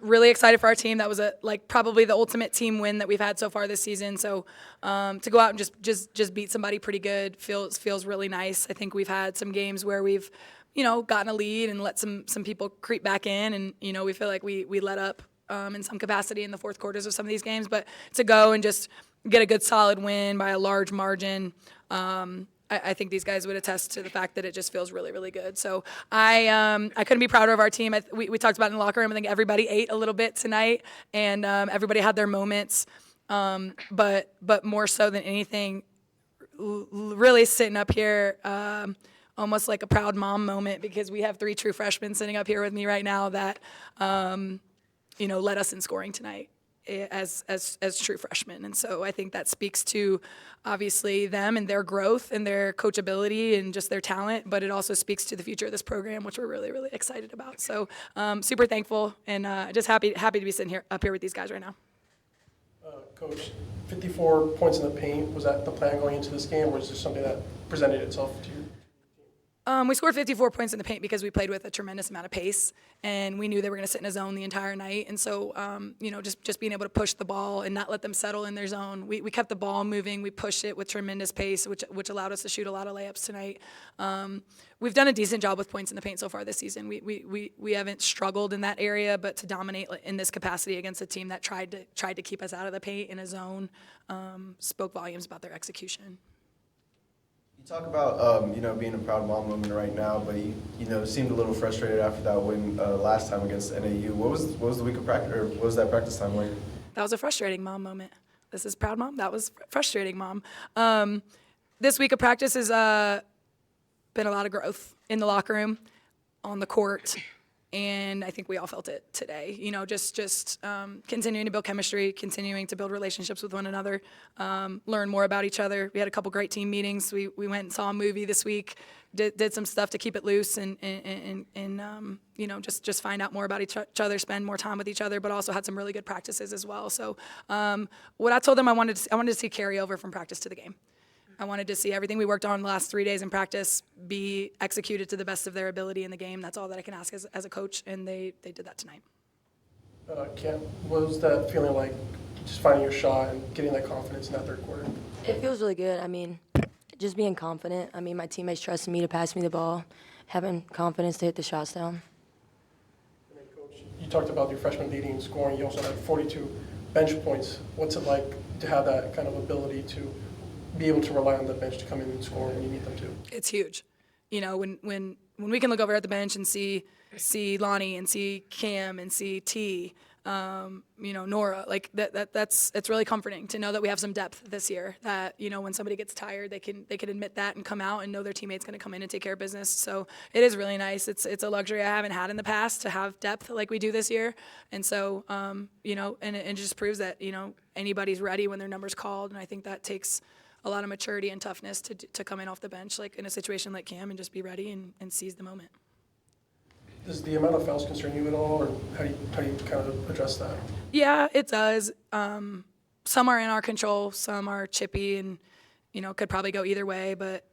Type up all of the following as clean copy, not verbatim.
Really excited for our team. That was probably the ultimate team win that we've had so far this season. So to go out and just beat somebody pretty good feels really nice. I think we've had some games where we've gotten a lead and let some people creep back in, and we feel like we let up in some capacity in the fourth quarters of some of these games. But to go and just get a good solid win by a large margin. I think these guys would attest to the fact that it just feels really, really good. So I couldn't be prouder of our team. We talked about it in the locker room. I think everybody ate a little bit tonight, and everybody had their moments. But more so than anything, really sitting up here, almost like a proud mom moment, because we have 3 true freshmen sitting up here with me right now that led us in scoring tonight as true freshmen. And so I think that speaks to obviously them and their growth and their coachability and just their talent, but it also speaks to the future of this program, which we're really, really excited about. So super thankful and just happy to be sitting up here with these guys right now. Coach, 54 points in the paint, was that the plan going into this game, or is this something that presented itself to you? We scored 54 points in the paint because we played with a tremendous amount of pace, and we knew they were going to sit in a zone the entire night. And so, just being able to push the ball and not let them settle in their zone. We kept the ball moving. We pushed it with tremendous pace, which allowed us to shoot a lot of layups tonight. We've done a decent job with points in the paint so far this season. We haven't struggled in that area, but to dominate in this capacity against a team that tried to keep us out of the paint in a zone spoke volumes about their execution. You talk about being a proud mom moment right now, but you seemed a little frustrated after that win last time against NAU. What was the week of practice, or what was that practice time like? That was a frustrating mom moment. This is proud mom. That was frustrating mom. This week of practice has been a lot of growth in the locker room, on the court, and I think we all felt it today. Just continuing to build chemistry, continuing to build relationships with one another, learn more about each other. We had a couple great team meetings. We went and saw a movie this week, did some stuff to keep it loose and just find out more about each other, spend more time with each other, but also had some really good practices as well. So what I told them, I wanted to see carryover from practice to the game. I wanted to see everything we worked on the last 3 days in practice be executed to the best of their ability in the game. That's all that I can ask as a coach, and they did that tonight. What was that feeling like, just finding your shot and getting that confidence in that third quarter? It feels really good. Just being confident. My teammates trusted me to pass me the ball, having confidence to hit the shots down. And then, Coach, you talked about your freshman leading in scoring. You also had 42 bench points. What's it like to have that kind of ability to be able to rely on the bench to come in and score when you need them to? It's huge. When we can look over at the bench and see Lonnie and see Cam and see T, Nora, it's really comforting to know that we have some depth this year, that when somebody gets tired, they can admit that and come out and know their teammate's going to come in and take care of business. So it is really nice. It's a luxury I haven't had in the past to have depth like we do this year. And so and it just proves that anybody's ready when their number's called, and I think that takes a lot of maturity and toughness to come in off the bench, like in a situation like Cam, and just be ready and seize the moment. Does the amount of fouls concern you at all, or how do you kind of address that? Yeah, it does. Some are in our control, some are chippy, and could probably go either way. But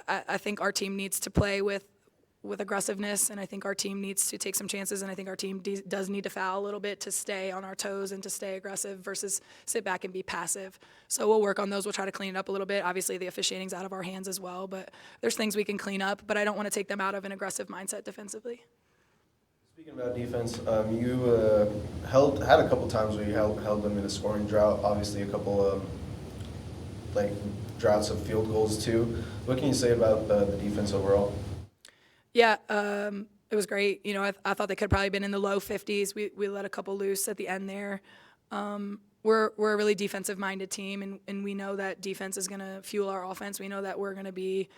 I think our team needs to play with aggressiveness, and I think our team needs to take some chances, and I think our team does need to foul a little bit to stay on our toes and to stay aggressive versus sit back and be passive. So we'll work on those. We'll try to clean it up a little bit. Obviously, the officiating's out of our hands as well, but there's things we can clean up, but I don't want to take them out of an aggressive mindset defensively. Speaking about defense, you had a couple times where you held them in a scoring drought. Obviously, a couple droughts of field goals too. What can you say about the defense overall? Yeah, it was great. I thought they could have probably been in the low 50s. We let a couple loose at the end there. We're a really defensive-minded team, and we know that defense is going to fuel our offense. We know that we're going to be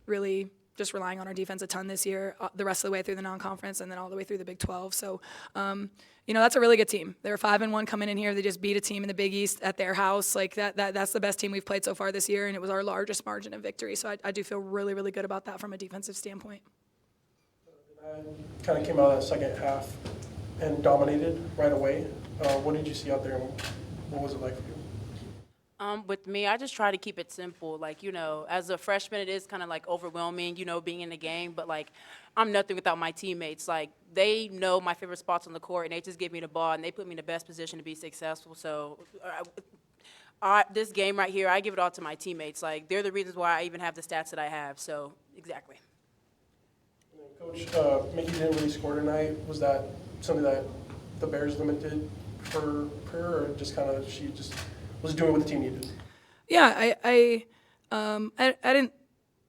really just relying on our defense a ton this year, the rest of the way through the non-conference and then all the way through the Big 12. So, that's a really good team. They're 5-1 coming in here. They just beat a team in the Big East at their house. That's the best team we've played so far this year, and it was our largest margin of victory. So I do feel really, really good about that from a defensive standpoint. Kind of came out of that second half and dominated right away. What did you see out there, and what was it like for you? With me, I just try to keep it simple. Like, as a freshman, it is kind of like overwhelming, being in the game. But like, I'm nothing without my teammates. Like, they know my favorite spots on the court, and they just give me the ball, and they put me in the best position to be successful. So, this game right here, I give it all to my teammates. Like, they're the reasons why I even have the stats that I have. So, exactly. Coach, Mickey didn't really score tonight. Was that something that the Bears limited for her, or just kind of she just was doing what the team needed? Yeah, I didn't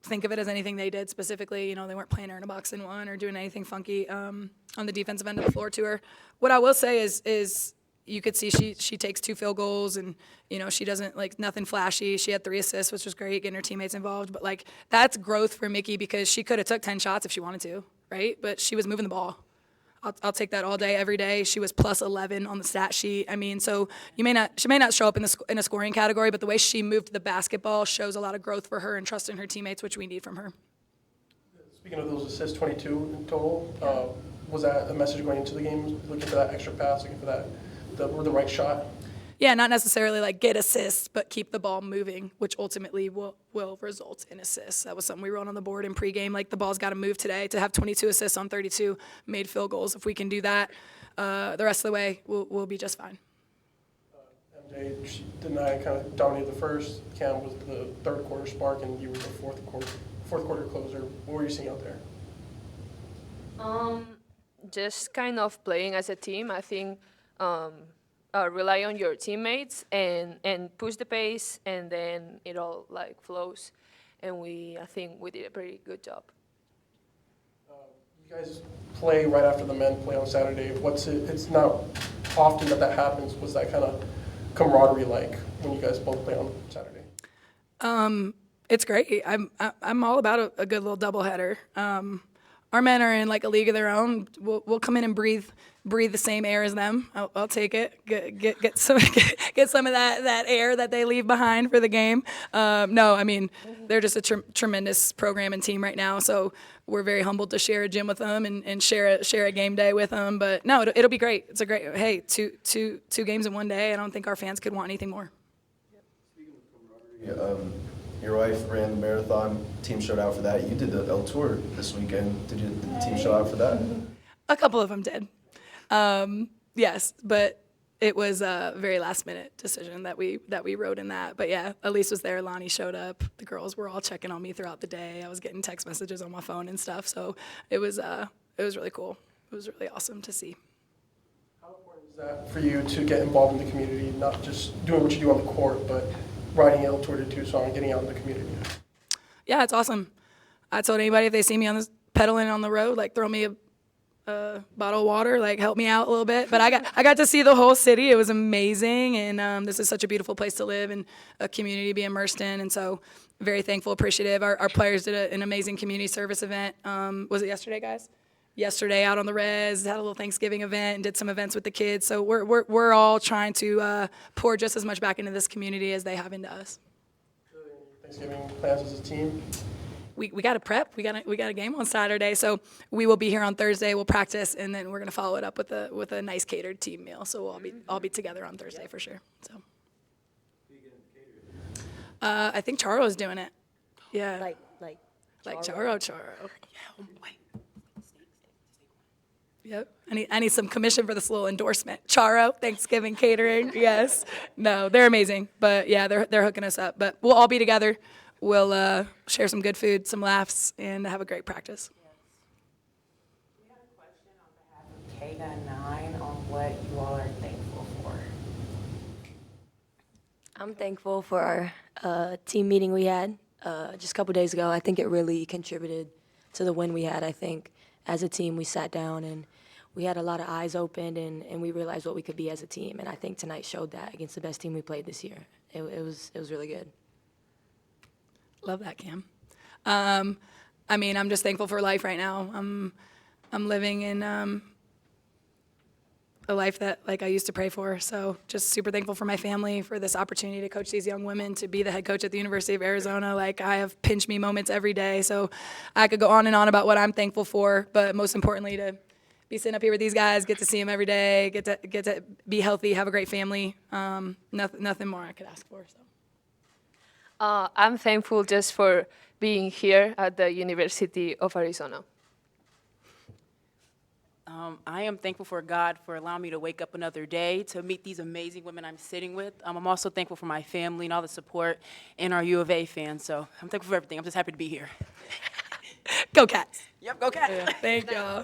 think of it as anything they did specifically. They weren't playing her in a box and one or doing anything funky on the defensive end of the floor to her. What I will say is you could see she takes 2 field goals and, she doesn't like nothing flashy. She had 3 assists, which was great, getting her teammates involved. But like that's growth for Mickey because she could have took 10 shots if she wanted to, right? But she was moving the ball. I'll take that all day, every day. She was plus 11 on the stat sheet. I mean, so she may not show up in a scoring category, but the way she moved the basketball shows a lot of growth for her and trust in her teammates, which we need from her. Speaking of those assists, 22 in total, was that a message going into the game, looking for that extra pass, looking for the right shot? Yeah, not necessarily like get assists, but keep the ball moving, which ultimately will result in assists. That was something we wrote on the board in pregame. Like the ball's got to move today to have 22 assists on 32 made field goals. If we can do that, the rest of the way we'll be just fine. MJ, Daniah kind of dominated the first. Cam was the third quarter spark, and you were the fourth quarter closer. What were you seeing out there? Just kind of playing as a team. I think rely on your teammates and push the pace, and then it all like flows. And I think we did a pretty good job. You guys play right after the men play on Saturday. It's not often that happens. What's that kind of camaraderie like when you guys both play on Saturday? It's great. I'm all about a good little doubleheader. Our men are in like a league of their own. We'll come in and breathe the same air as them. I'll take it. Get some of that air that they leave behind for the game. No, I mean they're just a tremendous program and team right now. So we're very humbled to share a gym with them and share a game day with them. But no, it'll be great. It's a great. Hey, two games in one day. I don't think our fans could want anything more. Your wife ran the marathon. Team showed out for that. You did the L Tour this weekend. Did the team show out for that? A couple of them did. Yes, but it was a very last minute decision that we rode in that. But yeah, Elise was there. Lonnie showed up. The girls were all checking on me throughout the day. I was getting text messages on my phone and stuff. So it was really cool. It was really awesome to see. How important is that for you to get involved in the community, not just doing what you do on the court, but riding L Tour to Tucson and getting out in the community? Yeah, it's awesome. I told anybody if they see me pedaling on the road, like throw me a bottle of water, like help me out a little bit. But I got to see the whole city. It was amazing, and this is such a beautiful place to live and a community to be immersed in. And so, very thankful, appreciative. Our players did an amazing community service event. Was it yesterday, guys? Yesterday, out on the res, had a little Thanksgiving event and did some events with the kids. So we're all trying to pour just as much back into this community as they have into us. Thanksgiving plans as a team? We got to prep. We got a game on Saturday, so we will be here on Thursday. We'll practice, and then we're gonna follow it up with a nice catered team meal. So we'll all be together on Thursday for sure. So I think Charo is doing it. Yeah, like Charo. Yeah. Wait. Yep. I need some commission for this little endorsement. Charo, Thanksgiving catering. Yes. No, they're amazing. But yeah, they're hooking us up. But we'll all be together. We'll share some good food, some laughs, and have a great practice. We have a question on behalf of K9 on what you all are thankful for. I'm thankful for our team meeting we had just a couple days ago. I think it really contributed to the win we had. I think as a team we sat down and we had a lot of eyes opened and we realized what we could be as a team. And I think tonight showed that against the best team we played this year. It was really good. Love that, Cam. I mean, I'm just thankful for life right now. I'm living in a life that like I used to pray for. So just super thankful for my family, for this opportunity to coach these young women, to be the head coach at the University of Arizona. Like I have pinch me moments every day. So I could go on and on about what I'm thankful for, but most importantly to be sitting up here with these guys, get to see them every day, get to be healthy, have a great family. Nothing more I could ask for. So. I'm thankful just for being here at the University of Arizona. I am thankful for God for allowing me to wake up another day to meet these amazing women I'm sitting with. I'm also thankful for my family and all the support and our U of A fans. So I'm thankful for everything. I'm just happy to be here. Go Cats. Yep, go Cats. Thank y'all.